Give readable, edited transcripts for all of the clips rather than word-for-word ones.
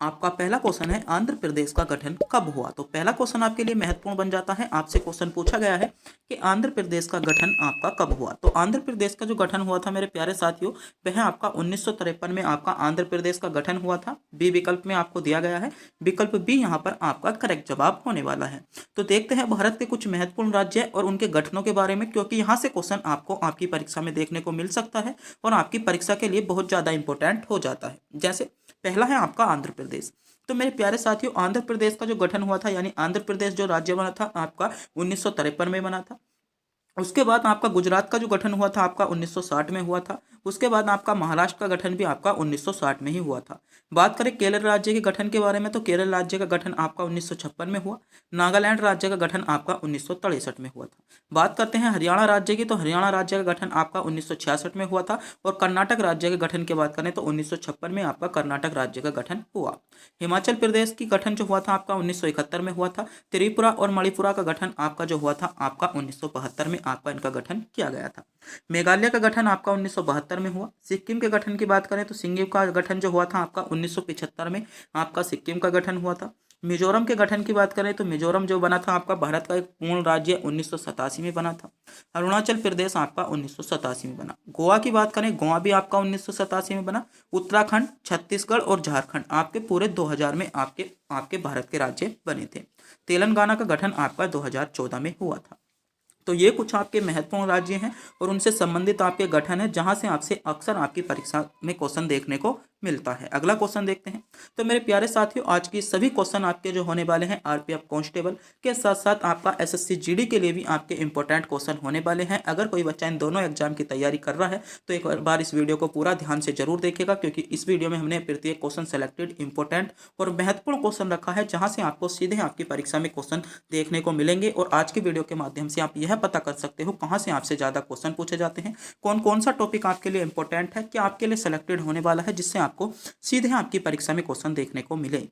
आपका पहला क्वेश्चन है आंध्र प्रदेश का गठन कब हुआ। तो पहला क्वेश्चन आपके लिए महत्वपूर्ण बन जाता है। आपसे क्वेश्चन पूछा गया है कि आंध्र प्रदेश का गठन आपका कब हुआ। तो आंध्र प्रदेश का जो गठन हुआ था मेरे प्यारे साथियों, वह आपका 1953 में आपका आंध्र प्रदेश का गठन हुआ था। बी विकल्प में आपको दिया गया है, विकल्प बी यहाँ पर आपका करेक्ट जवाब होने वाला है। तो देखते हैं भारत के कुछ महत्वपूर्ण राज्य और उनके गठनों के बारे में, क्योंकि यहाँ से क्वेश्चन आपको आपकी परीक्षा में देखने को मिल सकता है और आपकी परीक्षा के लिए बहुत ज्यादा इंपॉर्टेंट हो जाता है। जैसे पहला है आपका आंध्र प्रदेश। तो मेरे प्यारे साथियों, आंध्र प्रदेश का जो गठन हुआ था, यानी आंध्र प्रदेश जो राज्य बना था आपका 1953 में बना था। उसके बाद आपका गुजरात का जो गठन हुआ था आपका 1960 में हुआ था। उसके बाद आपका महाराष्ट्र का गठन भी आपका 1960 में ही हुआ था। बात करें केरल राज्य के गठन के बारे में, तो केरल राज्य का गठन आपका 1956 में हुआ। नागालैंड राज्य का गठन आपका 1963 में हुआ था। बात करते हैं हरियाणा राज्य की, तो हरियाणा राज्य का गठन आपका 1966 में हुआ था। और कर्नाटक राज्य के गठन की बात करें तो 1956 में आपका कर्नाटक राज्य का गठन हुआ। हिमाचल प्रदेश की गठन जो हुआ था आपका 1971 में हुआ था। त्रिपुरा और मणिपुरा का गठन आपका जो हुआ था आपका 1972 में आपका इनका गठन किया गया था। मेघालय का गठन आपका 1972 में हुआ। सिक्किम के गठन की बात करें तो सिक्किम का गठन जो हुआ था आपका 1975 में आपका सिक्किम का गठन हुआ था। मिजोरम के गठन की बात करें तो मिजोरम जो बना था आपका भारत का एक पूर्ण राज्य 1987 में बना था। अरुणाचल प्रदेश आपका 1987 में बना। गोवा की बात करें, गोवा भी आपका 1987 में बना। उत्तराखंड, छत्तीसगढ़ और झारखंड आपके पूरे 2000 में आपके आपके भारत के राज्य बने थे। तेलंगाना का गठन आपका 2014 में हुआ था। तो ये कुछ आपके महत्वपूर्ण राज्य हैं और उनसे संबंधित आपके गठन है, जहां से आपसे अक्सर आपकी परीक्षा में क्वेश्चन देखने को मिलता है। अगला क्वेश्चन देखते हैं। तो मेरे प्यारे साथियों, आज की सभी क्वेश्चन आपके जो होने वाले हैं आरपीएफ कांस्टेबल के साथ साथ आपका एसएससी जीडी के लिए भी आपके इंपॉर्टेंट क्वेश्चन होने वाले हैं। अगर कोई बच्चा इन दोनों एग्जाम की तैयारी कर रहा है तो एक बार इस वीडियो को पूरा ध्यान से जरूर देखेगा, क्योंकि इस वीडियो में हमने प्रत्येक क्वेश्चन सेलेक्टेड इंपॉर्टेंट और महत्वपूर्ण क्वेश्चन रखा है, जहां से आपको सीधे आपकी परीक्षा में क्वेश्चन देखने को मिलेंगे। और आज की वीडियो के माध्यम से आप यह पता कर सकते हो कहां से आपसे ज्यादा क्वेश्चन पूछे जाते हैं, कौन कौन सा टॉपिक आपके लिए इंपॉर्टेंट है, क्या आपके लिए सेलेक्टेड होने वाला है, जिससे आपको सीधे आपकी परीक्षा में क्वेश्चन देखने को मिले।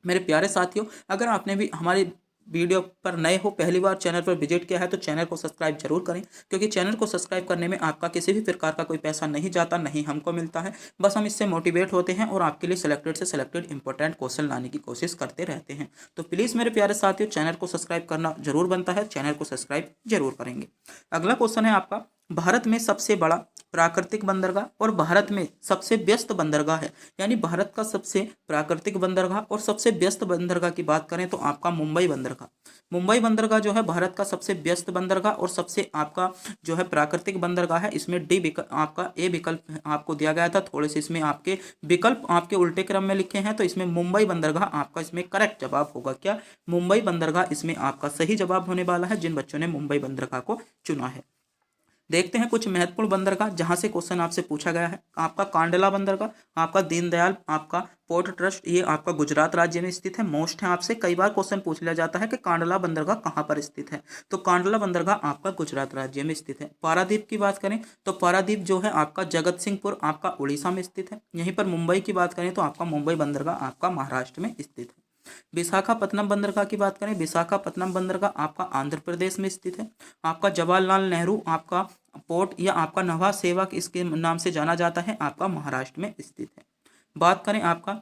मेरे प्यारे साथियों, अगर आपने भी हमारी वीडियो पर नए हो, पहली बार चैनल पर विजिट किया है, तो चैनल को सब्सक्राइब जरूर करें, क्योंकि चैनल को सब्सक्राइब करने में आपका किसी भी प्रकार का कोई पैसा नहीं जाता, नहीं हमको मिलता है। बस हम इससे मोटिवेट होते हैं और आपके लिए सेलेक्टेड से सेलेक्टेड इंपॉर्टेंट क्वेश्चन लाने की कोशिश करते रहते हैं। तो प्लीज़ मेरे प्यारे साथियों, चैनल को सब्सक्राइब करना जरूर बनता है, चैनल को सब्सक्राइब जरूर करेंगे। अगला क्वेश्चन है आपका, भारत में सबसे बड़ा प्राकृतिक बंदरगाह और भारत में सबसे व्यस्त बंदरगाह है, यानी भारत का सबसे प्राकृतिक बंदरगाह और सबसे व्यस्त बंदरगाह की बात करें तो आपका मुंबई बंदरगाह। मुंबई बंदरगाह जो है भारत का सबसे व्यस्त बंदरगाह और सबसे आपका जो है प्राकृतिक बंदरगाह है। इसमें डी विकल्प आपका ए विकल्प आपको दिया गया था, थोड़े से इसमें आपके विकल्प आपके उल्टे क्रम में लिखे हैं, तो इसमें मुंबई बंदरगाह आपका इसमें करेक्ट जवाब होगा। क्या मुंबई बंदरगाह इसमें आपका सही जवाब होने वाला है, जिन बच्चों ने मुंबई बंदरगाह को चुना है। देखते हैं कुछ महत्वपूर्ण बंदरगाह जहां से क्वेश्चन आपसे पूछा गया है। आपका कांडला बंदरगाह, आपका दीनदयाल आपका पोर्ट ट्रस्ट, ये आपका गुजरात राज्य में स्थित है। मोस्ट है, आपसे कई बार क्वेश्चन पूछ लिया जाता है कि कांडला बंदरगाह कहां पर स्थित है, तो कांडला बंदरगाह आपका गुजरात राज्य में स्थित है। पारादीप की बात करें तो पारादीप जो है आपका जगत सिंहपुर आपका उड़ीसा में स्थित है। यहीं पर मुंबई की बात करें तो आपका मुंबई बंदरगाह आपका महाराष्ट्र में स्थित है। विशाखापत्तनम बंदरगाह की बात करें, विशाखापत्तनम बंदरगाह आपका आंध्र प्रदेश में स्थित है। आपका जवाहरलाल नेहरू आपका पोर्ट या आपका नवा सेवक इसके नाम से जाना जाता है, आपका महाराष्ट्र में स्थित है। बात करें आपका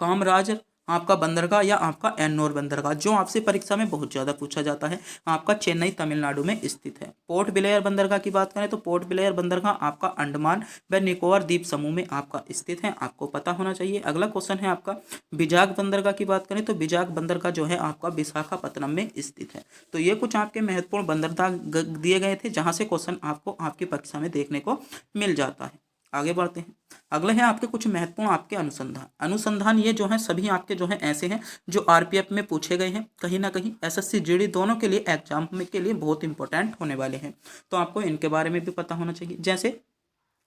कामराज आपका बंदरगाह या आपका एन्नोर बंदरगाह, जो आपसे परीक्षा में बहुत ज़्यादा पूछा जाता है, आपका चेन्नई तमिलनाडु में स्थित है। पोर्ट ब्लेयर बंदरगाह की बात करें तो पोर्ट ब्लेयर बंदरगाह आपका अंडमान व निकोबार द्वीप समूह में आपका स्थित है, आपको पता होना चाहिए। अगला क्वेश्चन है आपका बिजाग बंदरगाह की बात करें तो बिजाग बंदरगाह जो है आपका विशाखापत्तनम में स्थित है। तो ये कुछ आपके महत्वपूर्ण बंदरगाह दिए गए थे, जहाँ से क्वेश्चन आपको आपकी परीक्षा में देखने को मिल जाता है। आगे बढ़ते हैं। अगले हैं आपके कुछ महत्वपूर्ण आपके अनुसंधान। अनुसंधान ये जो है सभी आपके जो है ऐसे हैं जो आरपीएफ में पूछे गए हैं, कहीं ना कहीं एसएससी जीडी दोनों के लिए एग्जाम में के लिए बहुत इंपॉर्टेंट होने वाले हैं, तो आपको इनके बारे में भी पता होना चाहिए। जैसे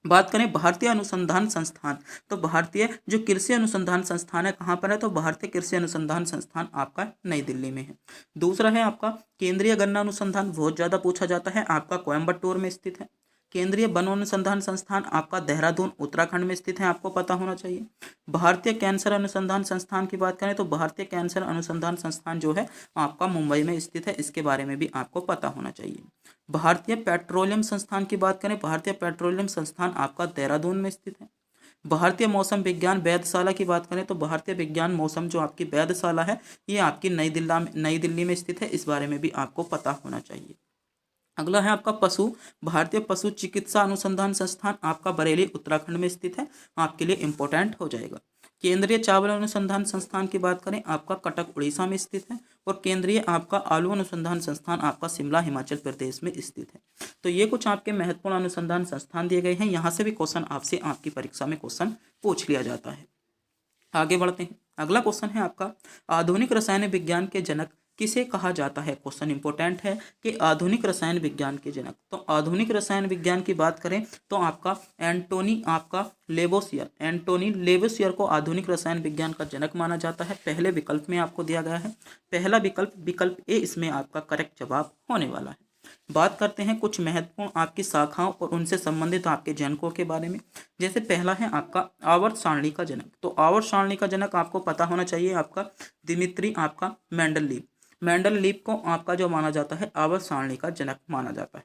बात करें भारतीय अनुसंधान संस्थान, तो भारतीय जो कृषि अनुसंधान संस्थान है कहाँ पर है, तो भारतीय कृषि अनुसंधान संस्थान आपका नई दिल्ली में है। दूसरा है आपका केंद्रीय गन्ना अनुसंधान, बहुत ज़्यादा पूछा जाता है, आपका कोयम्बटूर में स्थित है। केंद्रीय वन अनुसंधान संस्थान आपका देहरादून उत्तराखंड में स्थित है, आपको पता होना चाहिए। भारतीय कैंसर अनुसंधान संस्थान की बात करें तो भारतीय कैंसर अनुसंधान संस्थान जो है आपका मुंबई में स्थित है, इसके बारे में भी आपको पता होना चाहिए। भारतीय पेट्रोलियम संस्थान की बात करें, भारतीय पेट्रोलियम संस्थान आपका देहरादून में स्थित है। भारतीय मौसम विज्ञान वेधशाला की बात करें तो भारतीय विज्ञान मौसम जो आपकी वेधशाला है ये आपकी नई दिल्ली में स्थित है, इस बारे में भी आपको पता होना चाहिए। अगला है आपका पशु, भारतीय पशु चिकित्सा अनुसंधान संस्थान आपका बरेली उत्तराखंड में स्थित है, आपके लिए इंपॉर्टेंट हो जाएगा। केंद्रीय चावल अनुसंधान संस्थान की बात करें आपका कटक उड़ीसा में स्थित है, और केंद्रीय आपका आलू अनुसंधान संस्थान आपका शिमला हिमाचल प्रदेश में स्थित है। तो ये कुछ आपके महत्वपूर्ण अनुसंधान संस्थान दिए गए हैं, यहाँ से भी क्वेश्चन आपसे आपकी परीक्षा में क्वेश्चन पूछ लिया जाता है। आगे बढ़ते हैं। अगला क्वेश्चन है आपका, आधुनिक रसायन विज्ञान के जनक किसे कहा जाता है। क्वेश्चन इंपॉर्टेंट है कि आधुनिक रसायन विज्ञान के जनक, तो आधुनिक रसायन विज्ञान की बात करें तो आपका एंटोनी लेवोसियर को आधुनिक रसायन विज्ञान का जनक माना जाता है। पहले विकल्प में आपको दिया गया है, पहला विकल्प ए इसमें आपका करेक्ट जवाब होने वाला है। बात करते हैं कुछ महत्वपूर्ण आपकी शाखाओं और उनसे संबंधित आपके जनकों के बारे में। जैसे पहला है आपका आवर्त सारणी का जनक, तो आवर्त सारणी का जनक आपको पता होना चाहिए आपका दिमित्री आपका मेंडलीव को आपका जो माना जाता है आवर्त सारणी का जनक माना जाता है।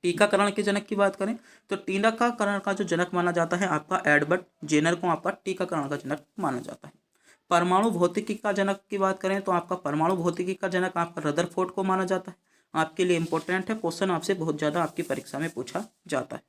टीकाकरण के जनक की बात करें तो टीकाकरण का जो जनक माना जाता है आपका एडवर्ड जेनर को आपका टीकाकरण का जनक माना जाता है। परमाणु भौतिकी का जनक की बात करें तो आपका परमाणु भौतिकी का जनक आपका रदरफोर्ड को माना जाता है, आपके लिए इंपॉर्टेंट है, क्वेश्चन आपसे बहुत ज़्यादा आपकी परीक्षा में पूछा जाता है।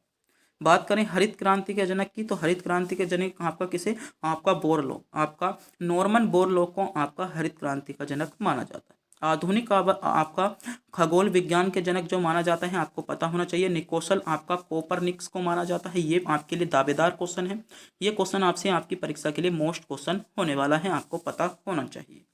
बात करें हरित क्रांति के जनक की, तो हरित क्रांति के जनक आपका किसे, आपका बोरलो, आपका नॉर्मन बोरलो को आपका हरित क्रांति का जनक माना जाता है। आधुनिक आपका खगोल विज्ञान के जनक जो माना जाता है आपको पता होना चाहिए निकोसल आपका कोपरनिकस को माना जाता है। ये आपके लिए दावेदार क्वेश्चन है, ये क्वेश्चन आपसे आपकी परीक्षा के लिए मोस्ट क्वेश्चन होने वाला है, आपको पता होना चाहिए।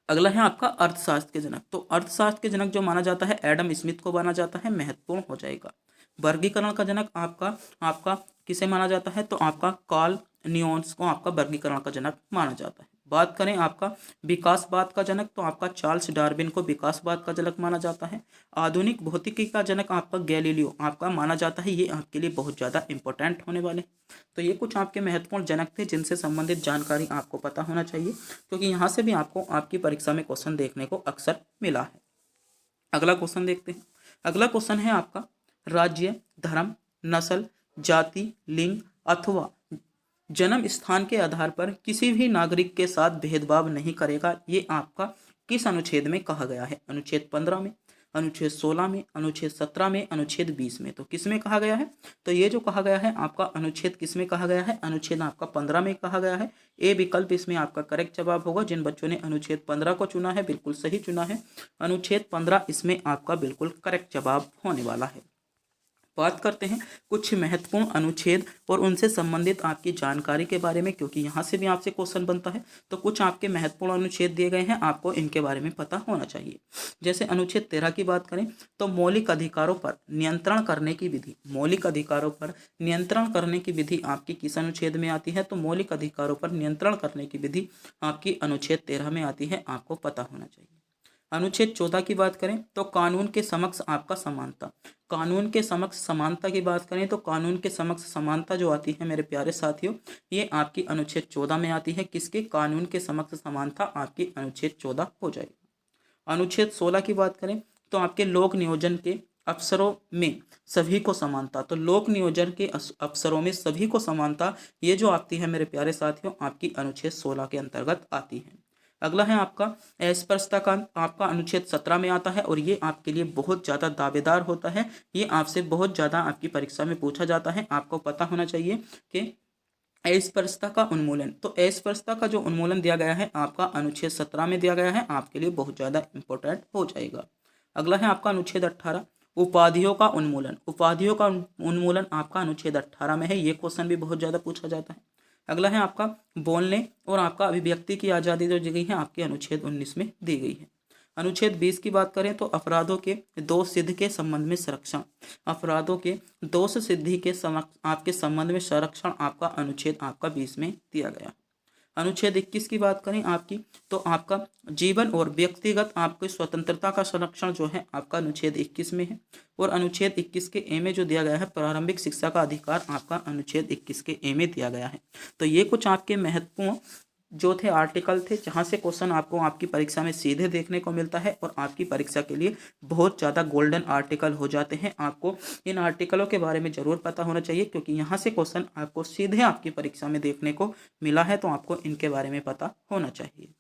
अगला है आपका अर्थशास्त्र के जनक, तो अर्थशास्त्र के जनक जो माना जाता है एडम स्मिथ को माना जाता है, महत्वपूर्ण हो जाएगा। वर्गीकरण का जनक आपका किसे माना जाता है, तो आपका कार्ल न्यूटन को आपका वर्गीकरण का जनक माना जाता है। बात करें आपका विकासवाद का जनक, तो आपका चार्ल्स डार्विन को विकासवाद का जनक माना जाता है। आधुनिक भौतिकी का जनक आपका गैलीलियो आपका माना जाता है, ये आपके लिए बहुत ज़्यादा इंपॉर्टेंट होने वाले। तो ये कुछ आपके महत्वपूर्ण जनक थे जिनसे संबंधित जानकारी आपको पता होना चाहिए, क्योंकि यहाँ से भी आपको आपकी परीक्षा में क्वेश्चन देखने को अक्सर मिला है। अगला क्वेश्चन देखते हैं। अगला क्वेश्चन है आपका राज्य, धर्म, नस्ल, जाति, लिंग अथवा जन्म स्थान के आधार पर किसी भी नागरिक के साथ भेदभाव नहीं करेगा, ये आपका किस अनुच्छेद में कहा गया है। अनुच्छेद 15 में, अनुच्छेद 16 में, अनुच्छेद 17 में, अनुच्छेद 20 में। तो किस में कहा गया है, तो ये जो कहा गया है आपका अनुच्छेद किस में कहा गया है, अनुच्छेद आपका 15 में कहा गया है। ए विकल्प इसमें आपका करेक्ट जवाब होगा। जिन बच्चों ने अनुच्छेद 15 को चुना है बिल्कुल सही चुना है, अनुच्छेद 15 इसमें आपका बिल्कुल करेक्ट जवाब होने वाला है। बात करते हैं कुछ महत्वपूर्ण अनुच्छेद और उनसे संबंधित आपकी जानकारी के बारे में, क्योंकि यहाँ से भी आपसे क्वेश्चन बनता है। तो कुछ आपके महत्वपूर्ण अनुच्छेद दिए गए हैं, आपको इनके बारे में पता होना चाहिए। जैसे अनुच्छेद 13 की बात करें तो मौलिक अधिकारों पर नियंत्रण करने की विधि, मौलिक अधिकारों पर नियंत्रण करने की विधि आपकी किस अनुच्छेद में आती है, तो मौलिक अधिकारों पर नियंत्रण करने की विधि आपकी अनुच्छेद 13 में आती है, आपको पता होना चाहिए। अनुच्छेद 14 की बात करें तो कानून के समक्ष आपका समानता, कानून के समक्ष समानता की बात करें तो कानून के समक्ष समानता जो आती है मेरे प्यारे साथियों, ये आपकी अनुच्छेद 14 में आती है। किसके, कानून के समक्ष समानता आपकी अनुच्छेद 14 हो जाएगी। अनुच्छेद 16 की बात करें तो आपके लोक नियोजन के अफसरों में सभी को समानता, तो लोक नियोजन के अफसरों में सभी को समानता, ये जो आती है मेरे प्यारे साथियों आपकी अनुच्छेद 16 के अंतर्गत आती है। अगला है आपका अस्पृश्यता का, आपका अनुच्छेद 17 में आता है और ये आपके लिए बहुत ज़्यादा दावेदार होता है, ये आपसे बहुत ज़्यादा आपकी परीक्षा में पूछा जाता है। आपको पता होना चाहिए कि अस्पृश्यता का उन्मूलन, तो अस्पृश्यता का जो उन्मूलन दिया गया है आपका अनुच्छेद 17 में दिया गया है, आपके लिए बहुत ज़्यादा इंपॉर्टेंट हो जाएगा। अगला है आपका अनुच्छेद 18 उपाधियों का उन्मूलन, उपाधियों का उन्मूलन आपका अनुच्छेद 18 में है, ये क्वेश्चन भी बहुत ज़्यादा पूछा जाता है। अगला है आपका बोलने और आपका अभिव्यक्ति की आज़ादी जो दी गई है आपके अनुच्छेद 19 में दी गई है। अनुच्छेद 20 की बात करें तो अपराधों के दोष सिद्धि के संबंध में संरक्षण, अपराधों के दोष सिद्धि के आपके संबंध में संरक्षण आपका अनुच्छेद आपका 20 में दिया गया। अनुच्छेद 21 की बात करें आपकी तो आपका जीवन और व्यक्तिगत आपकी स्वतंत्रता का संरक्षण जो है आपका अनुच्छेद 21 में है, और अनुच्छेद 21 के ए में जो दिया गया है प्रारंभिक शिक्षा का अधिकार आपका अनुच्छेद 21 के ए में दिया गया है। तो ये कुछ आपके महत्वपूर्ण जो थे आर्टिकल थे जहाँ से क्वेश्चन आपको आपकी परीक्षा में सीधे देखने को मिलता है और आपकी परीक्षा के लिए बहुत ज़्यादा गोल्डन आर्टिकल हो जाते हैं। आपको इन आर्टिकलों के बारे में ज़रूर पता होना चाहिए, क्योंकि यहाँ से क्वेश्चन आपको सीधे आपकी परीक्षा में देखने को मिला है, तो आपको इनके बारे में पता होना चाहिए।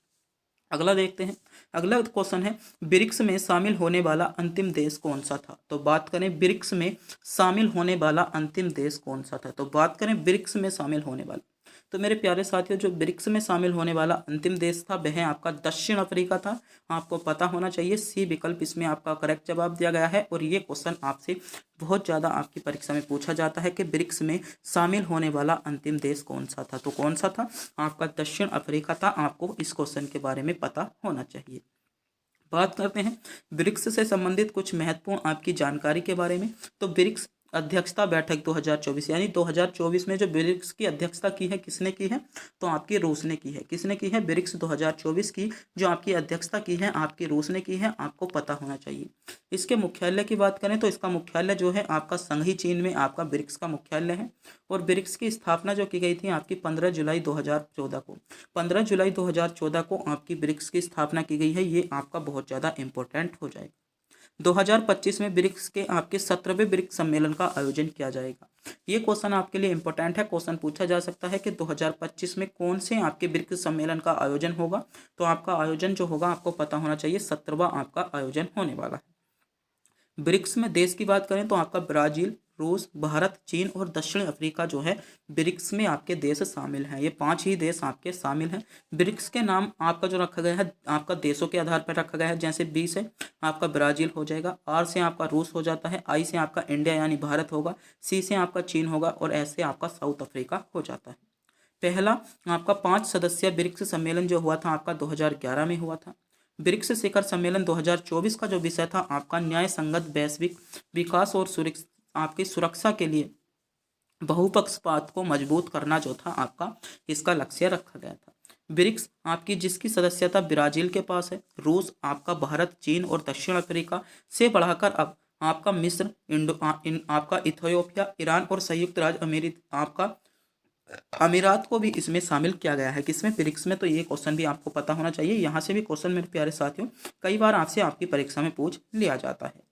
अगला देखते हैं। अगला क्वेश्चन है, ब्रिक्स में शामिल होने वाला अंतिम देश कौन सा था? तो बात करें ब्रिक्स में शामिल होने वाला अंतिम देश कौन सा था, तो बात करें ब्रिक्स में शामिल होने वाला, तो मेरे प्यारे साथियों जो ब्रिक्स में शामिल होने वाला अंतिम देश था वह आपका दक्षिण अफ्रीका था। आपको पता होना चाहिए, सी विकल्प इसमें आपका करेक्ट जवाब दिया गया है। और ये क्वेश्चन आपसे बहुत ज़्यादा आपकी परीक्षा में पूछा जाता है कि ब्रिक्स में शामिल होने वाला अंतिम देश कौन सा था, तो कौन सा था? आपका दक्षिण अफ्रीका था। आपको इस क्वेश्चन के बारे में पता होना चाहिए। बात करते हैं ब्रिक्स से संबंधित कुछ महत्वपूर्ण आपकी जानकारी के बारे में। तो ब्रिक्स अध्यक्षता बैठक 2024, यानी 2024 में जो ब्रिक्स की अध्यक्षता की है किसने की है? तो आपकी रूस ने की है। किसने की है? ब्रिक्स 2024 की जो आपकी अध्यक्षता की है आपकी रूस ने की है। आपको पता होना चाहिए। इसके मुख्यालय की बात करें तो इसका मुख्यालय जो है आपका संघी चीन में आपका ब्रिक्स का मुख्यालय है। और ब्रिक्स की स्थापना जो की गई थी आपकी 15 जुलाई 2014 को, 15 जुलाई 2014 को आपकी ब्रिक्स की स्थापना की गई है। ये आपका बहुत ज़्यादा इंपॉर्टेंट हो जाएगा। 2025 में ब्रिक्स के आपके 17वें ब्रिक्स सम्मेलन का आयोजन किया जाएगा। ये क्वेश्चन आपके लिए इंपॉर्टेंट है। क्वेश्चन पूछा जा सकता है कि 2025 में कौन से आपके ब्रिक्स सम्मेलन का आयोजन होगा, तो आपका आयोजन जो होगा आपको पता होना चाहिए 17वां आपका आयोजन होने वाला है। ब्रिक्स में देश की बात करें तो आपका ब्राजील, रूस, भारत, चीन और दक्षिण अफ्रीका जो है ब्रिक्स में आपके देश शामिल हैं। ये 5 ही देश आपके शामिल हैं। ब्रिक्स के नाम आपका जो रखा गया है आपका देशों के आधार पर रखा गया है। जैसे बी से आपका ब्राजील हो जाएगा, आर से आपका रूस हो जाता है, आई से आपका इंडिया यानी भारत होगा, सी से आपका चीन होगा और एस से आपका साउथ अफ्रीका हो जाता है। पहला आपका 5 सदस्यीय ब्रिक्स सम्मेलन जो हुआ था आपका 2011 में हुआ था। ब्रिक्स शिखर सम्मेलन 2024 का जो विषय था आपका न्याय संगत वैश्विक विकास और आपकी सुरक्षा के लिए बहुपक्षपात को मजबूत करना जो था आपका इसका लक्ष्य रखा गया था। ब्रिक्स आपकी जिसकी सदस्यता ब्राजील के पास है, रूस, आपका भारत, चीन और दक्षिण अफ्रीका से बढ़ाकर अब आपका मिस्र, आपका इथियोपिया, ईरान और संयुक्त राज्य आपका अमीरात को भी इसमें शामिल किया गया है। किसमें? ब्रिक्स में। तो ये क्वेश्चन भी आपको पता होना चाहिए। यहाँ से भी क्वेश्चन मेरे प्यारे साथियों कई बार आपसे आपकी परीक्षा में पूछ लिया जाता है।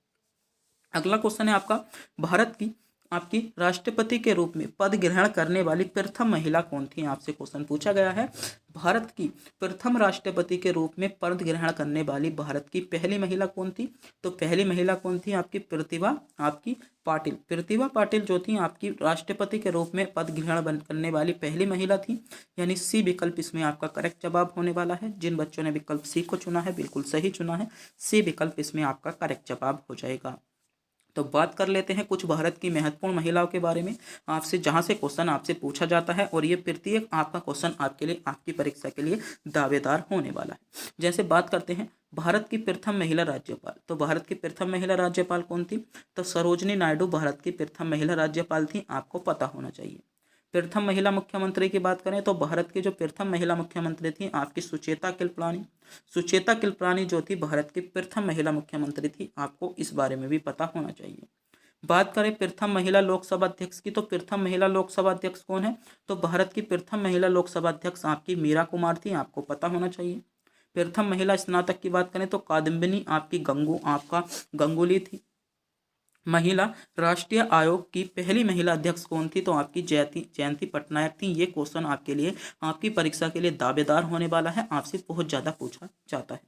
अगला क्वेश्चन है आपका, भारत की आपकी राष्ट्रपति के रूप में पद ग्रहण करने वाली प्रथम महिला कौन थी? आपसे क्वेश्चन पूछा गया है। भारत की प्रथम राष्ट्रपति के रूप में पद ग्रहण करने वाली भारत की पहली महिला कौन थी? तो पहली महिला कौन थी? आपकी प्रतिभा आपकी पाटिल। प्रतिभा पाटिल जो थी आपकी राष्ट्रपति के रूप में पद ग्रहण करने वाली पहली महिला थी। यानी सी विकल्प इसमें आपका करेक्ट जवाब होने वाला है। जिन बच्चों ने विकल्प सी को चुना है बिल्कुल सही चुना है। सी विकल्प इसमें आपका करेक्ट जवाब हो जाएगा। तो बात कर लेते हैं कुछ भारत की महत्वपूर्ण महिलाओं के बारे में आपसे, जहां से क्वेश्चन आपसे पूछा जाता है और ये प्रत्येक आपका क्वेश्चन आपके लिए आपकी परीक्षा के लिए दावेदार होने वाला है। जैसे बात करते हैं भारत की प्रथम महिला राज्यपाल, तो भारत की प्रथम महिला राज्यपाल कौन थी? तो सरोजनी नायडू भारत की प्रथम महिला राज्यपाल थी। आपको पता होना चाहिए। प्रथम महिला मुख्यमंत्री की बात करें तो भारत की जो प्रथम महिला मुख्यमंत्री थी आपकी सुचेता कृपलानी। सुचेता कृपलानी जो थी भारत की प्रथम महिला मुख्यमंत्री थी। आपको इस बारे में भी पता होना चाहिए। बात करें प्रथम महिला लोकसभा अध्यक्ष की, तो प्रथम महिला लोकसभा अध्यक्ष कौन है? तो भारत की प्रथम महिला लोकसभा अध्यक्ष आपकी मीरा कुमार थी। आपको पता होना चाहिए। प्रथम महिला स्नातक की बात करें तो कादम्बिनी आपकी गंगुली थी। महिला राष्ट्रीय आयोग की पहली महिला अध्यक्ष कौन थी? तो आपकी जयंती पटनायक थी। ये क्वेश्चन आपके लिए आपकी परीक्षा के लिए दावेदार होने वाला है। आपसे बहुत ज़्यादा पूछा जाता है।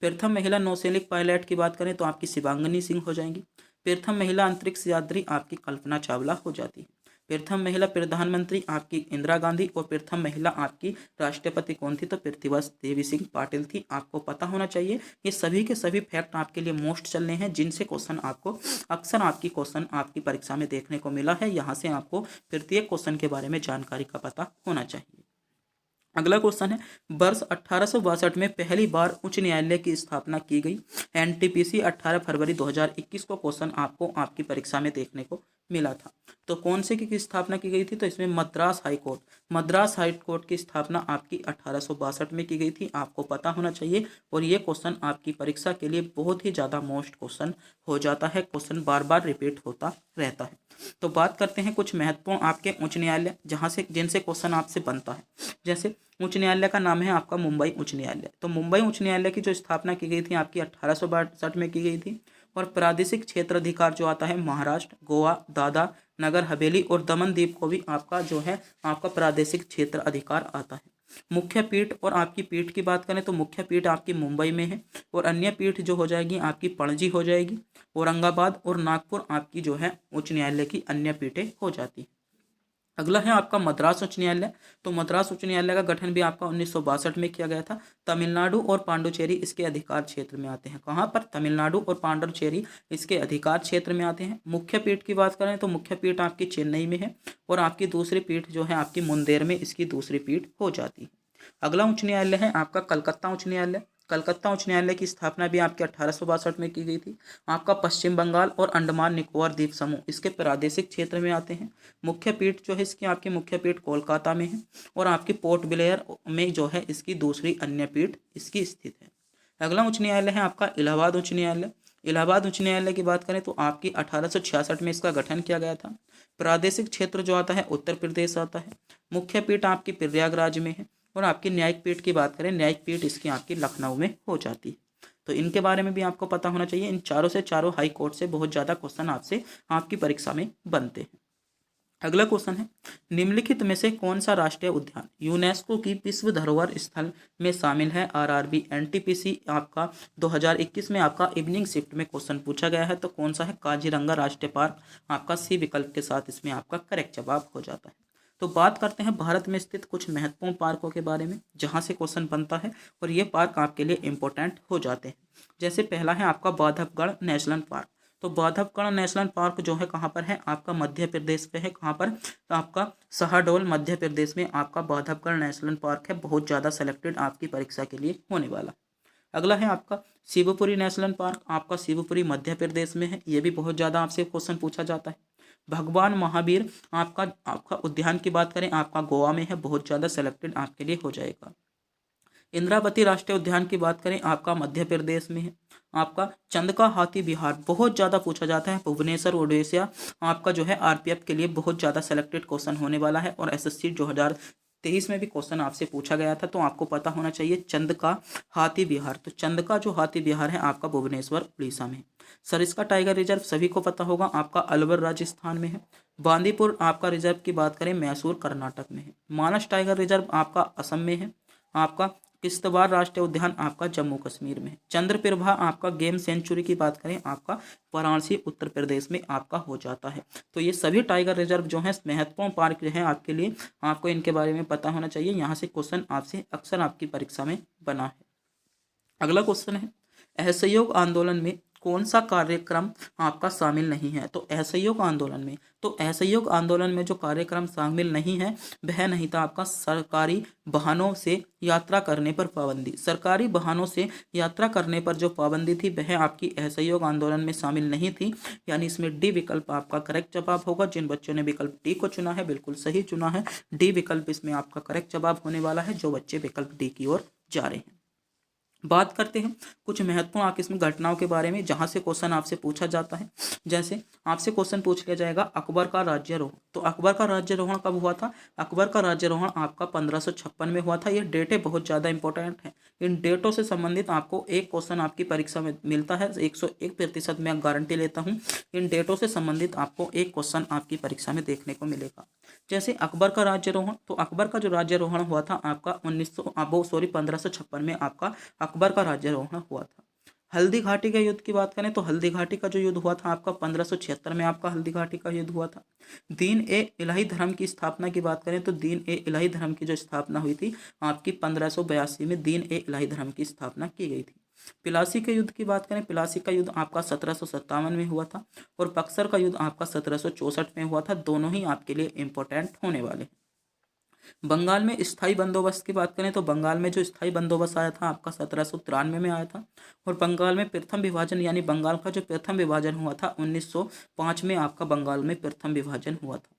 प्रथम महिला नौसैनिक पायलट की बात करें तो आपकी शिवांगनी सिंह हो जाएंगी। प्रथम महिला अंतरिक्ष यात्री आपकी कल्पना चावला हो जाती है। प्रथम महिला प्रधानमंत्री आपकी इंदिरा गांधी और प्रथम महिला आपकी राष्ट्रपति कौन थी? तो प्रतिभा देवी सिंह पाटिल थी। आपको पता होना चाहिए। ये सभी के सभी फैक्ट आपके लिए मोस्ट चलने हैं, जिनसे क्वेश्चन आपको अक्सर आपकी क्वेश्चन आपकी परीक्षा में देखने को मिला है। यहाँ से आपको प्रत्येक क्वेश्चन के बारे में जानकारी का पता होना चाहिए। अगला क्वेश्चन है, वर्ष 1862 में पहली बार उच्च न्यायालय की स्थापना की गई। एनटीपीसी 18 फरवरी 2021 को क्वेश्चन आपको आपकी परीक्षा में देखने को मिला था। तो कौन से की स्थापना की गई थी? तो इसमें मद्रास हाई कोर्ट की स्थापना आपकी 1862 में की गई थी। आपको पता होना चाहिए। और ये क्वेश्चन आपकी परीक्षा के लिए बहुत ही ज़्यादा मोस्ट क्वेश्चन हो जाता है। क्वेश्चन बार बार रिपीट होता रहता है। तो बात करते हैं कुछ महत्वपूर्ण आपके उच्च न्यायालय जिनसे क्वेश्चन आपसे बनता है। जैसे उच्च न्यायालय का नाम है आपका मुंबई उच्च न्यायालय। तो मुंबई उच्च न्यायालय की जो स्थापना की गई थी आपकी 1862 में की गई थी। और प्रादेशिक क्षेत्र अधिकार जो आता है महाराष्ट्र, गोवा, दादरा नगर हवेली और दमन द्वीप को भी आपका जो है आपका प्रादेशिक क्षेत्र अधिकार आता है। मुख्य पीठ और आपकी पीठ की बात करें तो मुख्य पीठ आपकी मुंबई में है और अन्य पीठ जो हो जाएगी आपकी पणजी हो जाएगी। औरंगाबाद और नागपुर आपकी जो है उच्च न्यायालय की अन्य पीठें हो जाती हैं। अगला है आपका मद्रास उच्च न्यायालय। तो मद्रास उच्च न्यायालय का गठन भी आपका 1962 में किया गया था। तमिलनाडु और पांडुचेरी इसके अधिकार क्षेत्र में आते हैं। कहाँ पर? तमिलनाडु और पांडुचेरी इसके अधिकार क्षेत्र में आते हैं। मुख्य पीठ की बात करें तो मुख्य पीठ आपकी चेन्नई में है और आपकी दूसरी पीठ जो है आपकी मुंदेर में इसकी दूसरी पीठ हो जाती है। अगला उच्च न्यायालय है आपका कलकत्ता उच्च न्यायालय। कलकत्ता उच्च न्यायालय की स्थापना भी आपके 1862 में की गई थी। आपका पश्चिम बंगाल और अंडमान निकोबार द्वीप समूह इसके प्रादेशिक क्षेत्र में आते हैं। मुख्य पीठ जो है इसकी आपकी मुख्य पीठ कोलकाता में है और आपकी पोर्ट ब्लेयर में जो है इसकी दूसरी अन्य पीठ इसकी स्थित है। अगला उच्च न्यायालय है आपका इलाहाबाद उच्च न्यायालय। इलाहाबाद उच्च न्यायालय की बात करें तो आपकी 1866 में इसका गठन किया गया था। प्रादेशिक क्षेत्र जो आता है उत्तर प्रदेश आता है। मुख्य पीठ आपकी प्रयागराज में है और आपकी न्यायिक पीठ की बात करें न्यायिक पीठ इसकी आपकी लखनऊ में हो जाती है। तो इनके बारे में भी आपको पता होना चाहिए। इन चारों से चारों हाई कोर्ट से बहुत ज़्यादा क्वेश्चन आपसे आपकी परीक्षा में बनते हैं। अगला क्वेश्चन है निम्नलिखित में से कौन सा राष्ट्रीय उद्यान यूनेस्को की विश्व धरोहर स्थल में शामिल है? आरआरबी एनटीपीसी आपका 2021 में आपका इवनिंग शिफ्ट में क्वेश्चन पूछा गया है। तो कौन सा है? काजीरंगा राष्ट्रीय पार्क आपका सी विकल्प के साथ इसमें आपका करेक्ट जवाब हो जाता है। तो बात करते हैं भारत में स्थित कुछ महत्वपूर्ण पार्कों के बारे में जहां से क्वेश्चन बनता है और ये पार्क आपके लिए इंपॉर्टेंट हो जाते हैं। जैसे पहला है आपका बांधवगढ़ नेशनल पार्क। तो बांधवगढ़ नेशनल पार्क जो है कहाँ पर है? आपका मध्य प्रदेश पे है। कहाँ पर? तो आपका शहडोल मध्य प्रदेश में आपका बांधवगढ़ नेशनल पार्क है। बहुत ज़्यादा सेलेक्टेड आपकी परीक्षा के लिए होने वाला। अगला है आपका शिवपुरी नेशनल पार्क। आपका शिवपुरी मध्य प्रदेश में है। ये भी बहुत ज़्यादा आपसे क्वेश्चन पूछा जाता है। भगवान महावीर आपका उद्यान की बात करें आपका गोवा में है। बहुत ज़्यादा सेलेक्टेड आपके लिए हो जाएगा। इंद्रावती राष्ट्रीय उद्यान की बात करें आपका मध्य प्रदेश में है। आपका चंदका हाथी विहार बहुत ज़्यादा पूछा जाता है। भुवनेश्वर ओडिशा आपका जो है आरपीएफ के लिए बहुत ज़्यादा सेलेक्टेड क्वेश्चन होने वाला है और एसएससी 2023 में भी क्वेश्चन आपसे पूछा गया था। तो आपको पता होना चाहिए चंदका हाथी विहार। तो चंदका जो हाथी विहार है आपका भुवनेश्वर उड़ीसा में। सरिस्का टाइगर रिजर्व सभी को पता होगा आपका अलवर राजस्थान में है। बांदीपुर आपका रिजर्व की बात करें मैसूर कर्नाटक में है। मानस टाइगर रिजर्व आपका असम में है। आपका किश्तवाड़ राष्ट्रीय उद्यान आपका जम्मू कश्मीर में है। चंद्रप्रभा आपका गेम सेंचुरी की बात करें आपका वाराणसी उत्तर प्रदेश में आपका हो जाता है। तो ये सभी टाइगर रिजर्व जो है महत्वपूर्ण पार्क जो है आपके लिए आपको इनके बारे में पता होना चाहिए। यहाँ से क्वेश्चन आपसे अक्सर आपकी परीक्षा में बना है। अगला क्वेश्चन है असहयोग आंदोलन में कौन सा कार्यक्रम आपका शामिल नहीं है? तो असहयोग आंदोलन में जो कार्यक्रम शामिल नहीं है वह नहीं था आपका सरकारी वाहनों से यात्रा करने पर पाबंदी। सरकारी वाहनों से यात्रा करने पर जो पाबंदी थी वह आपकी असहयोग आंदोलन में शामिल नहीं थी। यानी इसमें डी विकल्प आपका करेक्ट जवाब होगा। जिन बच्चों ने विकल्प डी को चुना है बिल्कुल सही चुना है। डी विकल्प इसमें आपका करेक्ट जवाब होने वाला है जो बच्चे विकल्प डी की ओर जा रहे हैं। बात करते हैं कुछ महत्वपूर्ण आकस्मिक घटनाओं के बारे में जहां से क्वेश्चन आपसे पूछा जाता है। जैसे आपसे क्वेश्चन पूछ लिया जाएगा अकबर का राज्यारोहण। तो अकबर का राज्यारोहण कब हुआ था? अकबर का राज्यारोहण आपका 1556 में हुआ था। ये डेटें बहुत ज़्यादा इंपॉर्टेंट हैं। इन डेटों से संबंधित आपको एक क्वेश्चन आपकी परीक्षा में मिलता है। 101% मैं गारंटी लेता हूँ इन डेटों से संबंधित आपको एक क्वेश्चन आपकी परीक्षा में देखने को मिलेगा। जैसे अकबर का राज्यारोहण, तो अकबर का जो राज्यारोहण हुआ था आपका 1556 में आपका अकबर का राज्यारोहण हुआ था। हल्दी घाटी के युद्ध की बात करें तो हल्दी घाटी का जो युद्ध हुआ था आपका 1576 में आपका हल्दी घाटी का युद्ध हुआ था। दीन ए इलाही धर्म की स्थापना की बात करें तो दीन ए इलाही धर्म की जो स्थापना हुई थी आपकी 1582 में दीन ए इलाही धर्म की स्थापना की गई थी। पिलासी के युद्ध की बात करें, पिलासी का युद्ध आपका 1757 में हुआ था और बक्सर का युद्ध आपका 1764 में हुआ था। दोनों ही आपके लिए इंपॉर्टेंट होने वाले हैं। बंगाल में स्थायी बंदोबस्त की बात करें तो बंगाल में जो स्थायी बंदोबस्त आया था आपका 1793 में आया था और बंगाल में प्रथम विभाजन यानी बंगाल का जो प्रथम विभाजन हुआ था 1905 में आपका बंगाल में प्रथम विभाजन हुआ था।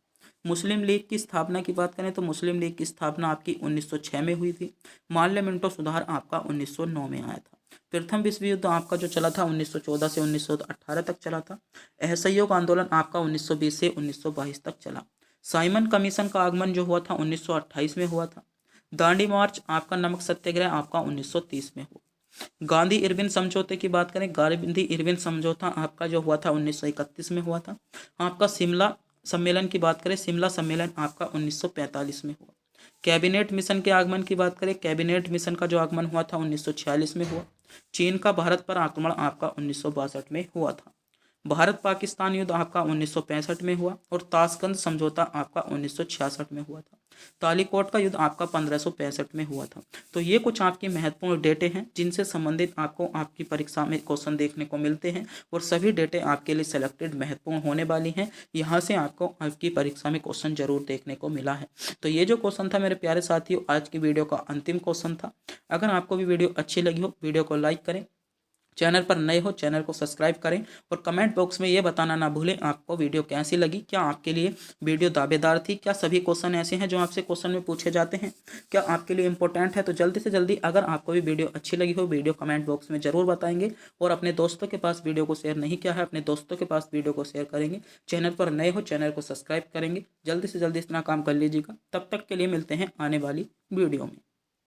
मुस्लिम लीग की स्थापना की बात करें तो मुस्लिम लीग की स्थापना आपकी 1906 में हुई थी। माल्य मिंटो सुधार आपका 1909 में आया था। प्रथम विश्व युद्ध आपका जो चला था 1914 से 1918 तक चला था। असहयोग आंदोलन आपका 1920 से 1922 तक चला। साइमन कमीशन का आगमन जो हुआ था 1928 में हुआ था। दांडी मार्च आपका, नमक सत्याग्रह आपका 1930 में हुआ। गांधी इरविन समझौते की बात करें, गांधी इरविन समझौता आपका जो हुआ था 1931 में हुआ था। आपका शिमला सम्मेलन की बात करें, शिमला सम्मेलन आपका 1945 में हुआ। कैबिनेट मिशन के आगमन की बात करें, कैबिनेट मिशन का जो आगमन हुआ था 1946 में हुआ। चीन का भारत पर आक्रमण आपका 1962 में हुआ था। भारत पाकिस्तान युद्ध आपका 1965 में हुआ और ताशकंद समझौता आपका 1966 में हुआ था। तालीकोट का युद्ध आपका 1565 में हुआ था। तो ये कुछ आपकी महत्वपूर्ण डेटे हैं जिनसे संबंधित आपको आपकी परीक्षा में क्वेश्चन देखने को मिलते हैं और सभी डेटे आपके लिए सेलेक्टेड महत्वपूर्ण होने वाली हैं। यहाँ से आपको आपकी परीक्षा में क्वेश्चन जरूर देखने को मिला है। तो ये जो क्वेश्चन था मेरे प्यारे साथियों, आज की वीडियो का अंतिम क्वेश्चन था। अगर आपको भी वीडियो अच्छी लगी हो, वीडियो को लाइक करें, चैनल पर नए हो चैनल को सब्सक्राइब करें और कमेंट बॉक्स में ये बताना ना भूलें आपको वीडियो कैसी लगी। क्या आपके लिए वीडियो दावेदार थी? क्या सभी क्वेश्चन ऐसे हैं जो आपसे क्वेश्चन में पूछे जाते हैं? क्या आपके लिए इंपॉर्टेंट है? तो जल्दी से जल्दी अगर आपको भी वीडियो अच्छी लगी हो, वीडियो कमेंट बॉक्स में जरूर बताएंगे और अपने दोस्तों के पास वीडियो को शेयर नहीं किया है, अपने दोस्तों के पास वीडियो को शेयर करेंगे। चैनल पर नए हो चैनल को सब्सक्राइब करेंगे। जल्दी से जल्दी इतना काम कर लीजिएगा। तब तक के लिए मिलते हैं आने वाली वीडियो में।